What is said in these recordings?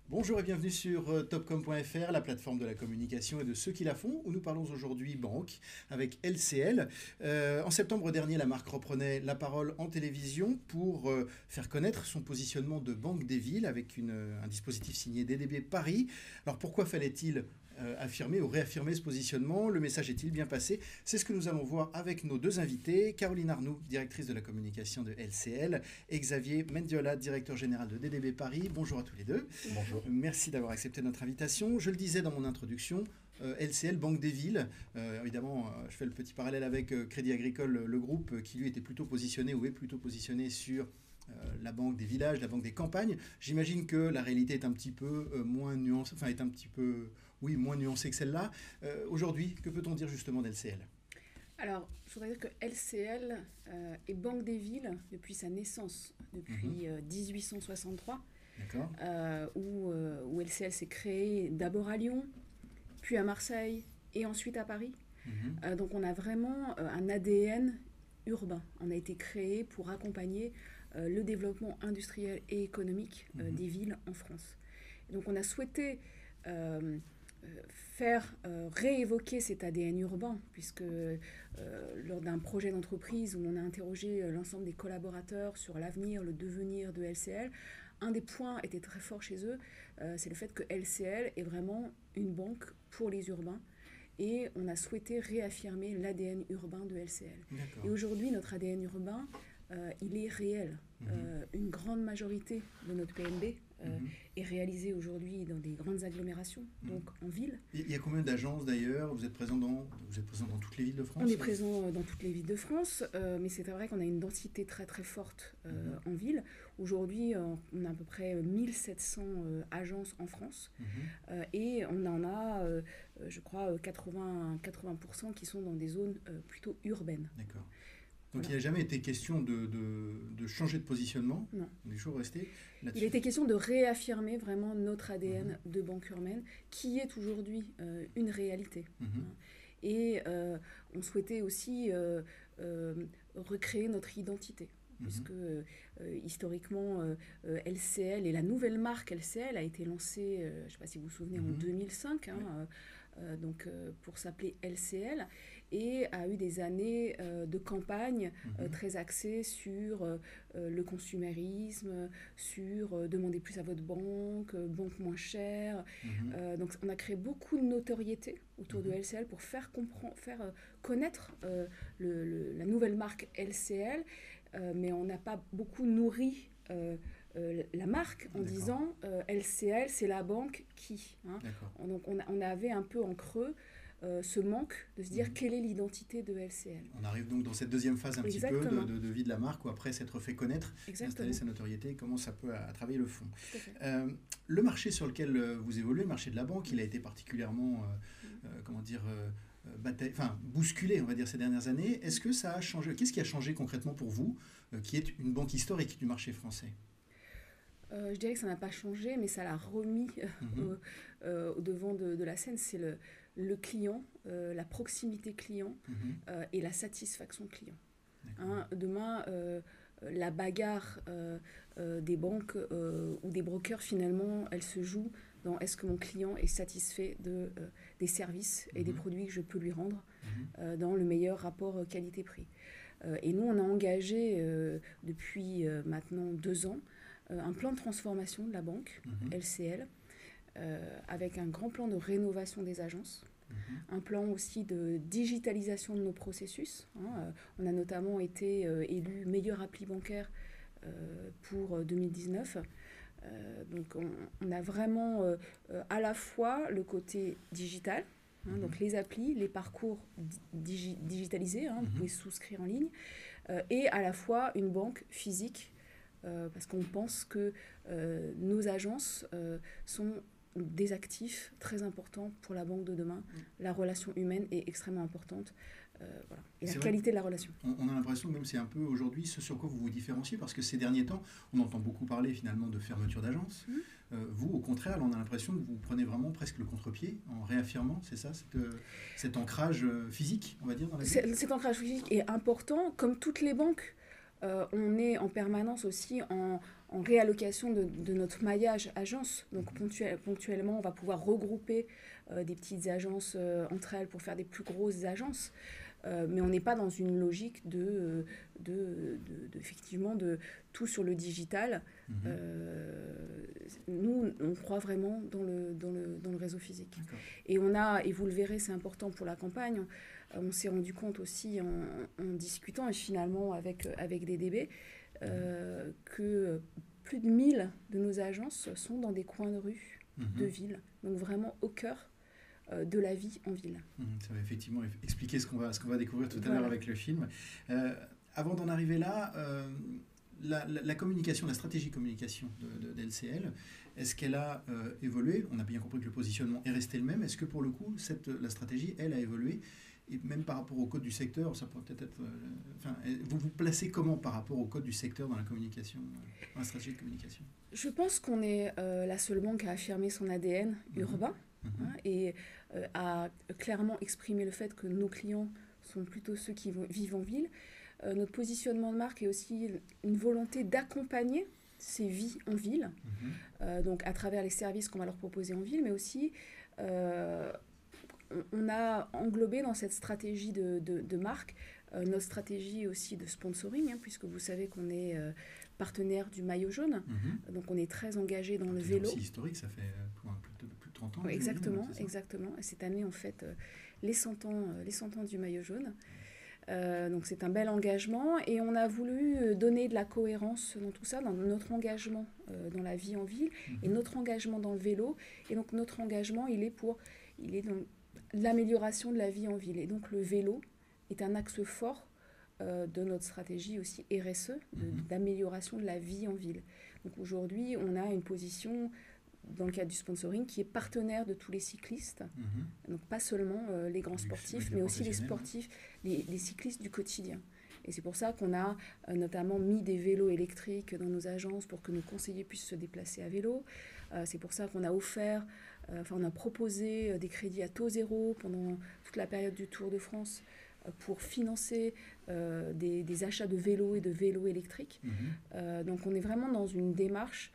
Bonjour et bienvenue sur topcom.fr, la plateforme de la communication et de ceux qui la font, où nous parlons aujourd'hui banque avec LCL. En septembre dernier, la marque reprenait la parole en télévision pour faire connaître son positionnement de banque des villes avec un dispositif signé DDB Paris. Alors pourquoi fallait-il affirmer ou réaffirmer ce positionnement? Le message est-il bien passé? C'est ce que nous allons voir avec nos deux invités, Caroline Arnoux, directrice de la communication de LCL, et Xavier Mendiola, directeur général de DDB Paris. Bonjour à tous les deux. Bonjour. Merci d'avoir accepté notre invitation. Je le disais dans mon introduction, LCL, Banque des Villes. Évidemment, je fais le petit parallèle avec Crédit Agricole, le groupe qui lui était plutôt positionné ou est plutôt positionné sur la banque des villages, la banque des campagnes. J'imagine que la réalité est un petit peu moins nuancée, enfin est un petit peu, oui, moins nuancée que celle-là. Aujourd'hui, que peut-on dire justement d'LCL? Alors, je voudrais dire que LCL est Banque des Villes depuis sa naissance, depuis 1863, D'accord. où LCL s'est créé d'abord à Lyon, puis à Marseille et ensuite à Paris. Donc on a vraiment un ADN urbain. On a été créé pour accompagner le développement industriel et économique des villes en France. Et donc on a souhaité faire réévoquer cet ADN urbain, puisque lors d'un projet d'entreprise où on a interrogé l'ensemble des collaborateurs sur l'avenir, le devenir de LCL, un des points était très fort chez eux, c'est le fait que LCL est vraiment une banque pour les urbains. Et on a souhaité réaffirmer l'ADN urbain de LCL. Et aujourd'hui, notre ADN urbain, il est réel. Une grande majorité de notre PNB est réalisée aujourd'hui dans des grandes agglomérations, donc en ville. Il y a combien d'agences d'ailleurs? Vous êtes présent dans toutes les villes de France? On est présent dans toutes les villes de France, mais c'est vrai qu'on a une densité très très forte en ville. Aujourd'hui, on a à peu près 1700 agences en France et on en a, je crois, 80% qui sont dans des zones plutôt urbaines. D'accord. Donc il n'a jamais été question de changer de positionnement? Non. On est toujours resté là-dessus. Il était question de réaffirmer vraiment notre ADN de banque urbaine, qui est aujourd'hui une réalité. Et on souhaitait aussi recréer notre identité. Puisque historiquement, LCL et la nouvelle marque LCL a été lancée, je ne sais pas si vous vous souvenez, en 2005, pour s'appeler LCL, et a eu des années de campagne très axées sur le consumérisme, sur demander plus à votre banque, banque moins chère. Donc on a créé beaucoup de notoriété autour de LCL pour faire connaître la nouvelle marque LCL. Mais on n'a pas beaucoup nourri la marque en disant LCL, c'est la banque qui. Donc on avait un peu en creux ce manque de se dire quelle est l'identité de LCL. On arrive donc dans cette deuxième phase un petit peu de vie de la marque, où après s'être fait connaître, installer sa notoriété, comment ça peut travailler le fond. Le marché sur lequel vous évoluez, le marché de la banque, il a été particulièrement, bousculé, on va dire, ces dernières années. Est-ce que ça a changé? Qu'est-ce qui a changé concrètement pour vous, qui est une banque historique du marché français? Je dirais que ça n'a pas changé, mais ça l'a remis au devant de la scène. C'est le client, la proximité client et la satisfaction client. Demain, la bagarre des banques ou des brokers, finalement, elle se joue dans est-ce que mon client est satisfait des services et des produits que je peux lui rendre dans le meilleur rapport qualité-prix. Et nous, on a engagé depuis maintenant 2 ans un plan de transformation de la banque, LCL, avec un grand plan de rénovation des agences, un plan aussi de digitalisation de nos processus. On a notamment été élu meilleur appli bancaire pour 2019. Donc on a vraiment à la fois le côté digital, donc les applis, les parcours digitalisés, vous pouvez souscrire en ligne, et à la fois une banque physique, parce qu'on pense que nos agences sont des actifs très importants pour la banque de demain. La relation humaine est extrêmement importante. Et la qualité de la relation. On a l'impression que même c'est un peu aujourd'hui ce sur quoi vous vous différenciez, parce que ces derniers temps, on entend beaucoup parler finalement de fermeture d'agence. Vous, au contraire, on a l'impression que vous prenez vraiment presque le contre-pied en réaffirmant, c'est ça, cet ancrage physique, on va dire, dans la vie. Cet ancrage physique est important, comme toutes les banques. On est en permanence aussi en réallocation de notre maillage agence. Donc ponctuellement, on va pouvoir regrouper des petites agences entre elles pour faire des plus grosses agences. Mais on n'est pas dans une logique effectivement, de tout sur le digital. Nous, on croit vraiment dans le réseau physique. Et vous le verrez, c'est important pour la campagne. On s'est rendu compte aussi en discutant et finalement avec DDB que plus de 1000 de nos agences sont dans des coins de rue de ville. Donc vraiment au cœur de la vie en ville. Ça va effectivement expliquer ce qu'on va découvrir tout à l'heure avec le film. Avant d'en arriver là, la communication, la stratégie communication de LCL, est-ce qu'elle a évolué? On a bien compris que le positionnement est resté le même. Est-ce que pour le coup, la stratégie, elle, a évolué? Et même par rapport au code du secteur, ça pourrait peut-être être... vous vous placez comment par rapport au code du secteur dans la communication, dans la stratégie de communication? Je pense qu'on est la seule banque à affirmer son ADN urbain et à clairement exprimer le fait que nos clients sont plutôt ceux qui vivent en ville. Notre positionnement de marque est aussi une volonté d'accompagner ces vies en ville, donc à travers les services qu'on va leur proposer en ville, mais aussi... on a englobé dans cette stratégie de marque notre stratégie aussi de sponsoring, puisque vous savez qu'on est partenaire du maillot jaune, donc on est très engagé dans le vélo. C'est historique, ça fait plus de 30 ans. Oui, exactement. Et cette année, on fête les 100 ans du maillot jaune. Donc c'est un bel engagement et on a voulu donner de la cohérence dans tout ça, dans notre engagement dans la vie en ville et notre engagement dans le vélo. Et donc notre engagement, il est dans l'amélioration de la vie en ville. Et donc le vélo est un axe fort de notre stratégie aussi RSE, d'amélioration de la vie en ville. Donc aujourd'hui, on a une position dans le cadre du sponsoring qui est partenaire de tous les cyclistes, donc pas seulement les grands sportifs, mais aussi les sportifs, les cyclistes du quotidien. Et c'est pour ça qu'on a notamment mis des vélos électriques dans nos agences pour que nos conseillers puissent se déplacer à vélo. C'est pour ça qu'on a on a proposé des crédits à taux zéro pendant toute la période du Tour de France pour financer des achats de vélos et de vélos électriques. Donc on est vraiment dans une démarche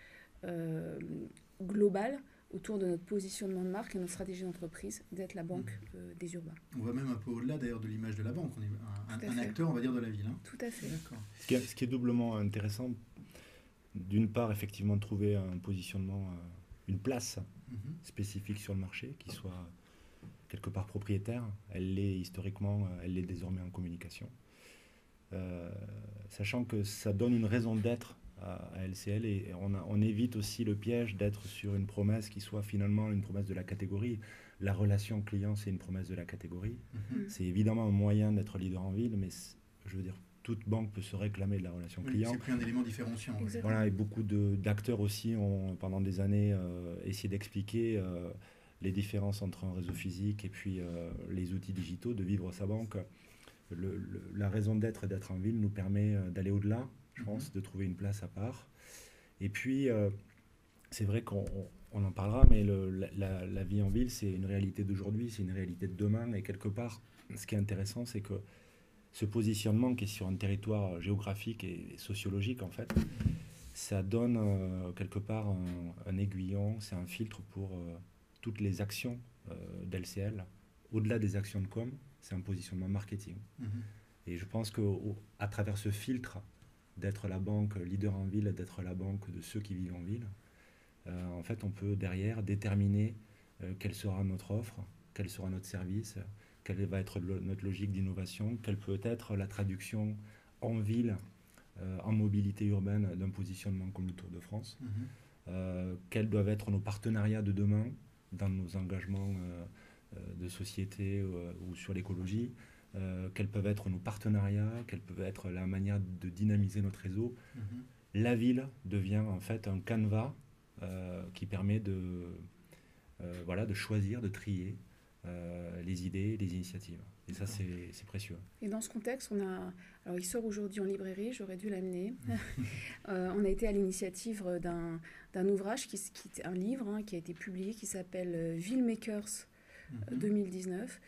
globale autour de notre positionnement de marque et notre stratégie d'entreprise d'être la banque des urbains. On va même un peu au-delà d'ailleurs de l'image de la banque. On est un acteur, on va dire, de la ville. Tout à fait. D'accord. Ce qui est doublement intéressant, d'une part, effectivement, de trouver un positionnement, une place spécifique sur le marché qui soit quelque part propriétaire. Elle l'est historiquement, elle l'est désormais en communication. Sachant que ça donne une raison d'être à LCL et on évite aussi le piège d'être sur une promesse qui soit finalement une promesse de la catégorie. La relation client, c'est une promesse de la catégorie. C'est évidemment un moyen d'être leader en ville, mais je veux dire, toute banque peut se réclamer de la relation client. C'est plus un élément différenciant. Voilà, et beaucoup d'acteurs aussi ont, pendant des années, essayé d'expliquer les différences entre un réseau physique et puis les outils digitaux, de vivre sa banque. La raison d'être en ville nous permet d'aller au-delà, je pense, de trouver une place à part. Et puis, c'est vrai qu'on en parlera, mais la vie en ville, c'est une réalité d'aujourd'hui, c'est une réalité de demain. Et quelque part, ce qui est intéressant, c'est que ce positionnement qui est sur un territoire géographique et sociologique, en fait, ça donne quelque part un aiguillon, c'est un filtre pour toutes les actions d'LCL. Au-delà des actions de com, c'est un positionnement marketing. Et je pense qu'à travers ce filtre d'être la banque leader en ville, d'être la banque de ceux qui vivent en ville, en fait, on peut derrière déterminer quelle sera notre offre, quel sera notre service, quelle va être notre logique d'innovation, quelle peut être la traduction en ville, en mobilité urbaine d'un positionnement comme le Tour de France, quels doivent être nos partenariats de demain dans nos engagements de société ou sur l'écologie, quels peuvent être nos partenariats, quelle peut être la manière de dynamiser notre réseau. La ville devient en fait un canevas qui permet de choisir, de trier les idées, les initiatives. Et ça, c'est précieux. Et dans ce contexte, alors il sort aujourd'hui en librairie, j'aurais dû l'amener. On a été à l'initiative d'un ouvrage, un livre qui a été publié, qui s'appelle Villemakers 2019,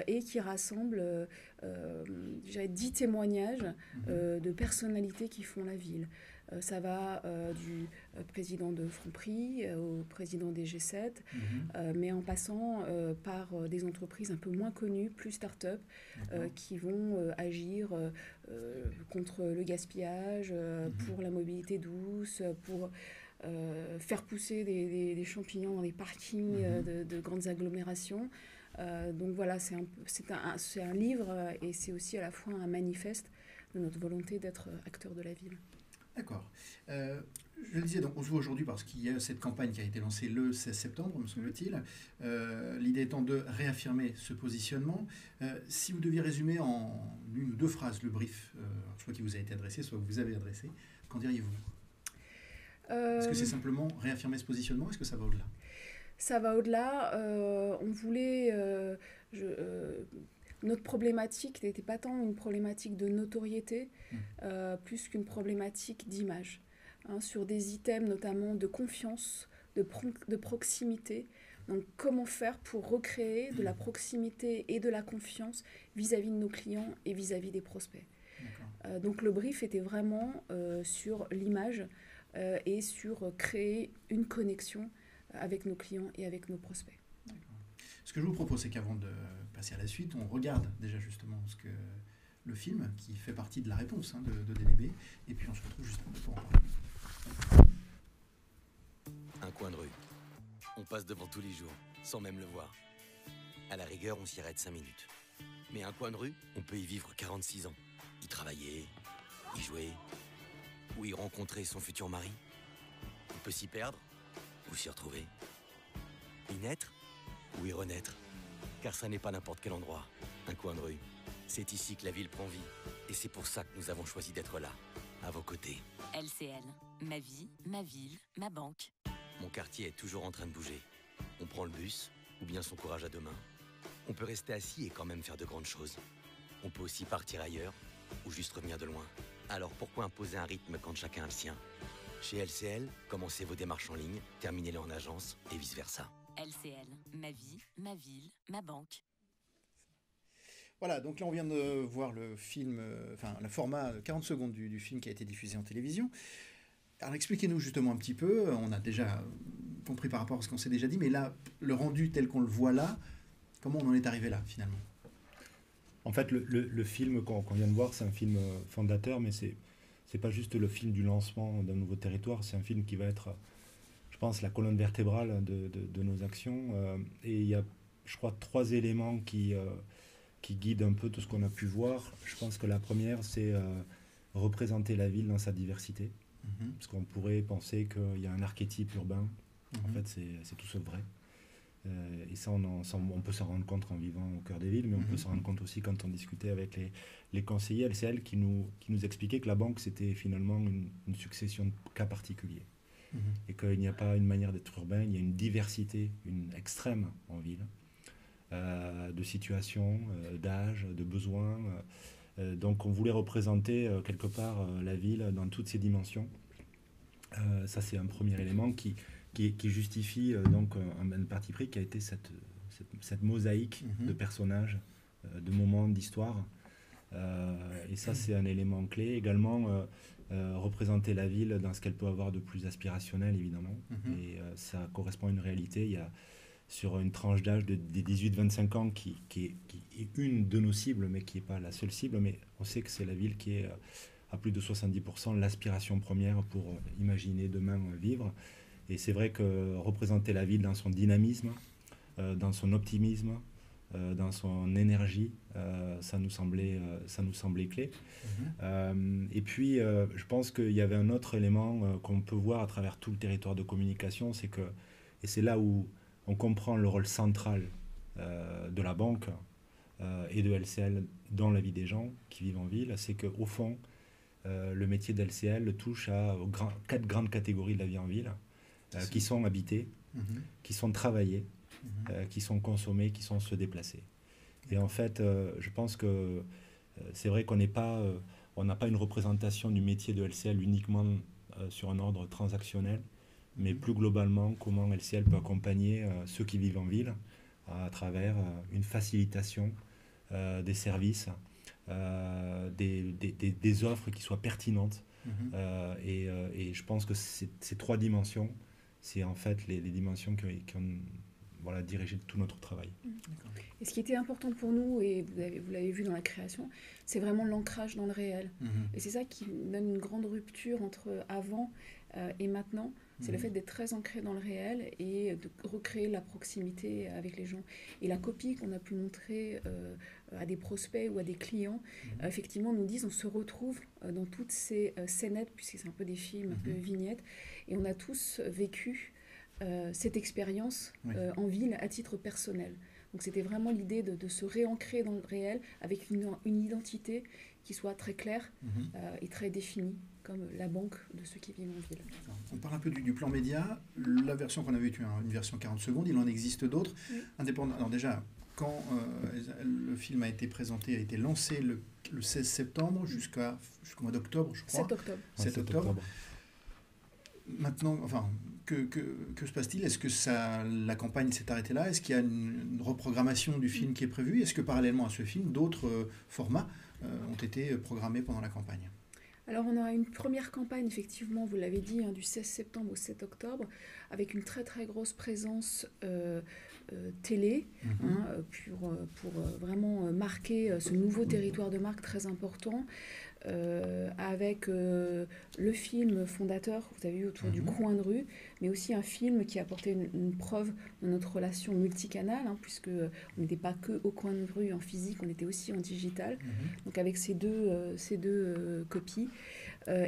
et qui rassemble 10 témoignages de personnalités qui font la ville. Ça va du président de Franprix au président des G7, mais en passant par des entreprises un peu moins connues, plus start-up, qui vont agir contre le gaspillage, pour la mobilité douce, pour faire pousser des champignons dans les parkings de grandes agglomérations. Donc voilà, c'est un livre et c'est aussi à la fois un manifeste de notre volonté d'être acteur de la ville. D'accord. Je le disais, donc on se voit aujourd'hui parce qu'il y a cette campagne qui a été lancée le 16 septembre, me semble-t-il. L'idée étant de réaffirmer ce positionnement. Si vous deviez résumer en une ou deux phrases le brief, soit qui vous a été adressé, soit que vous avez adressé, qu'en diriez-vous? Est-ce que c'est simplement réaffirmer ce positionnement? Est-ce que ça va au-delà? Ça va au-delà. On voulait... notre problématique n'était pas tant une problématique de notoriété, plus qu'une problématique d'image. Sur des items notamment de confiance, de proximité. Donc comment faire pour recréer de la proximité et de la confiance vis-à-vis de nos clients et vis-à-vis des prospects. Donc le brief était vraiment sur l'image et sur créer une connexion avec nos clients et avec nos prospects. Ce que je vous propose, c'est qu'avant de passer à la suite, on regarde déjà justement le film qui fait partie de la réponse de DDB, et puis on se retrouve juste après pour en parler. Un coin de rue. On passe devant tous les jours, sans même le voir. À la rigueur, on s'y arrête 5 minutes. Mais un coin de rue, on peut y vivre 46 ans. Y travailler, y jouer, ou y rencontrer son futur mari. On peut s'y perdre, ou s'y retrouver. Y naître, ou y renaître. Car ça n'est pas n'importe quel endroit, un coin de rue. C'est ici que la ville prend vie. Et c'est pour ça que nous avons choisi d'être là, à vos côtés. LCL, ma vie, ma ville, ma banque. Mon quartier est toujours en train de bouger. On prend le bus, ou bien son courage à deux mains. On peut rester assis et quand même faire de grandes choses. On peut aussi partir ailleurs, ou juste revenir de loin. Alors pourquoi imposer un rythme quand chacun a le sien? Chez LCL, commencez vos démarches en ligne, terminez-les en agence, et vice-versa. LCL, ma vie, ma ville, ma banque. Voilà, donc là on vient de voir le film, le format 40 secondes du film qui a été diffusé en télévision. Alors expliquez-nous justement un petit peu, on a déjà compris par rapport à ce qu'on s'est déjà dit, mais là, le rendu tel qu'on le voit là, comment on en est arrivé là finalement? En fait, le film qu'on vient de voir, c'est un film fondateur, mais c'est pas juste le film du lancement d'un nouveau territoire, c'est un film qui va être, je pense, la colonne vertébrale de nos actions. Et il y a, je crois, 3 éléments qui guident un peu tout ce qu'on a pu voir. Je pense que la première, c'est représenter la ville dans sa diversité. Parce qu'on pourrait penser qu'il y a un archétype urbain. En fait, c'est tout sauf vrai. Et ça, on peut s'en rendre compte en vivant au cœur des villes, mais on peut s'en rendre compte aussi quand on discutait avec les conseillers LCL qui nous expliquaient que la banque, c'était finalement une succession de cas particuliers. Et qu'il n'y a pas une manière d'être urbain, il y a une diversité, une extrême en ville, de situations, d'âge, de besoins. Donc on voulait représenter quelque part la ville dans toutes ses dimensions. Ça, c'est un premier élément qui justifie donc un parti pris qui a été cette mosaïque de personnages, de moments d'histoire. Et ça, c'est un élément clé. Également, représenter la ville dans ce qu'elle peut avoir de plus aspirationnel, évidemment. Et ça correspond à une réalité. Il y a sur une tranche d'âge des 18-25 ans qui est une de nos cibles, mais qui n'est pas la seule cible. Mais on sait que c'est la ville qui est à plus de 70% l'aspiration première pour imaginer demain vivre. Et c'est vrai que représenter la ville dans son dynamisme, dans son optimisme, dans son énergie, ça nous semblait clé. Et puis, je pense qu'il y avait un autre élément qu'on peut voir à travers tout le territoire de communication, c'est que, et c'est là où on comprend le rôle central de la banque et de LCL dans la vie des gens qui vivent en ville, c'est qu'au fond, le métier d'LCL touche à 4 grandes catégories de la vie en ville, qui sont habitées, qui sont travaillées, qui sont consommées, qui sont se déplacer. Et en fait, je pense que c'est vrai qu'on n'a pas une représentation du métier de LCL uniquement sur un ordre transactionnel, mais plus globalement, comment LCL peut accompagner ceux qui vivent en ville à travers une facilitation des services, des offres qui soient pertinentes Et je pense que ces 3 dimensions, c'est en fait les dimensions qui ont voilà, dirigé tout notre travail. Et ce qui était important pour nous, et vous l'avez vu dans la création, c'est vraiment l'ancrage dans le réel. Et c'est ça qui donne une grande rupture entre avant et maintenant. C'est le fait d'être très ancré dans le réel et de recréer la proximité avec les gens. Et la copie qu'on a pu montrer à des prospects ou à des clients, effectivement, nous disent on se retrouve dans toutes ces scénettes, puisque c'est un peu des films, un peu vignettes, et on a tous vécu cette expérience en ville à titre personnel. Donc c'était vraiment l'idée de se réancrer dans le réel avec une identité qui soit très claire et très définie, comme la banque de ceux qui vivent en ville. On parle un peu du plan média. La version qu'on avait est une version 40 secondes, il en existe d'autres. Indépendants. Alors déjà, quand le film a été présenté, a été lancé le 16 septembre jusqu'au mois d'octobre, je crois. 7 octobre. 7 octobre. Maintenant, enfin, que se passe-t-il? Est-ce que la campagne s'est arrêtée là? Est-ce qu'il y a une reprogrammation du film qui est prévue? Est-ce que parallèlement à ce film, d'autres formats ont été programmés pendant la campagne? Alors on a une première campagne, effectivement, vous l'avez dit, du 16 septembre au 7 octobre, avec une très très grosse présence télé, pour vraiment marquer ce nouveau territoire de marque très important, avec le film fondateur, vous avez vu, autour du coin de rue, mais aussi un film qui apportait une preuve de notre relation multicanale, puisque on n'était pas que au coin de rue en physique, on était aussi en digital, donc avec ces deux copies.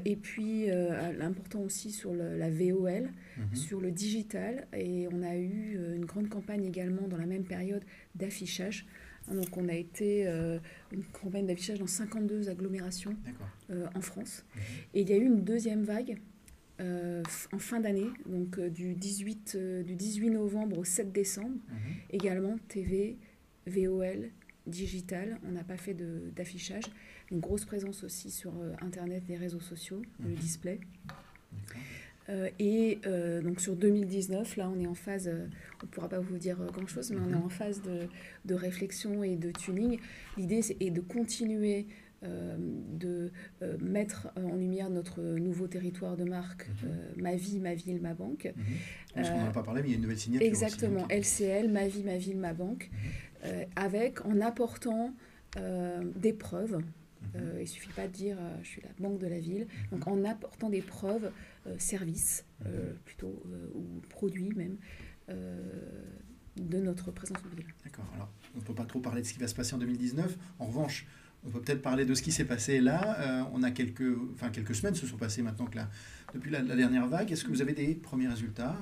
Et puis l'important aussi sur la VOL, sur le digital, et on a eu une grande campagne également dans la même période d'affichage. Donc on a été une campagne d'affichage dans 52 agglomérations en France. Et il y a eu une deuxième vague en fin d'année, donc du 18 novembre au 7 décembre, également TV, VOL, digital. On n'a pas fait d'affichage. Une grosse présence aussi sur Internet, les réseaux sociaux, le display. Donc sur 2019, là on est en phase, on ne pourra pas vous dire grand-chose, mais on est en phase de réflexion et de tuning. L'idée est de continuer de mettre en lumière notre nouveau territoire de marque, Ma vie, ma ville, ma banque. Parce qu'on n'en a pas parlé, mais il y a une nouvelle signature. Exactement, aussi, LCL, Ma vie, ma ville, ma banque, en apportant des preuves. Il ne suffit pas de dire je suis la banque de la ville. Donc en apportant des preuves, services plutôt, ou produits même, de notre présence en ville. D'accord. Alors on ne peut pas trop parler de ce qui va se passer en 2019. En revanche, on peut peut-être parler de ce qui s'est passé là. On a quelques semaines se sont passées maintenant depuis la dernière vague. Est-ce que vous avez des premiers résultats?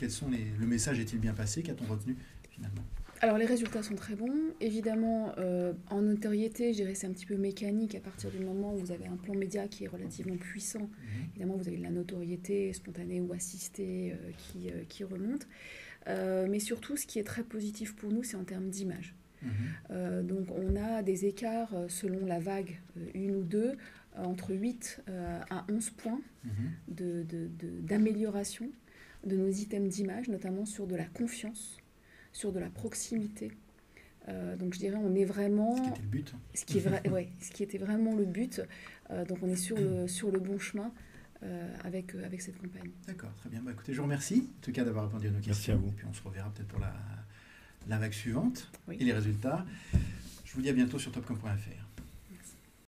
Le message est-il bien passé? Qu'a-t-on retenu finalement? Alors les résultats sont très bons. Évidemment, en notoriété, je dirais c'est un petit peu mécanique à partir du moment où vous avez un plan média qui est relativement puissant. Évidemment, vous avez de la notoriété spontanée ou assistée qui remonte. Mais surtout, ce qui est très positif pour nous, c'est en termes d'image. Donc on a des écarts selon la vague, une ou deux, entre 8 à 11 points d'amélioration de nos items d'image, notamment sur de la confiance, sur de la proximité. Donc je dirais on est vraiment... Ce qui était le but. Ce qui était vraiment le but. Donc on est sur le bon chemin avec cette campagne. D'accord, très bien. Écoutez, je vous remercie en tout cas d'avoir répondu à nos questions. Merci à vous. Et puis on se reverra peut-être pour la vague suivante et les résultats. Je vous dis à bientôt sur topcom.fr.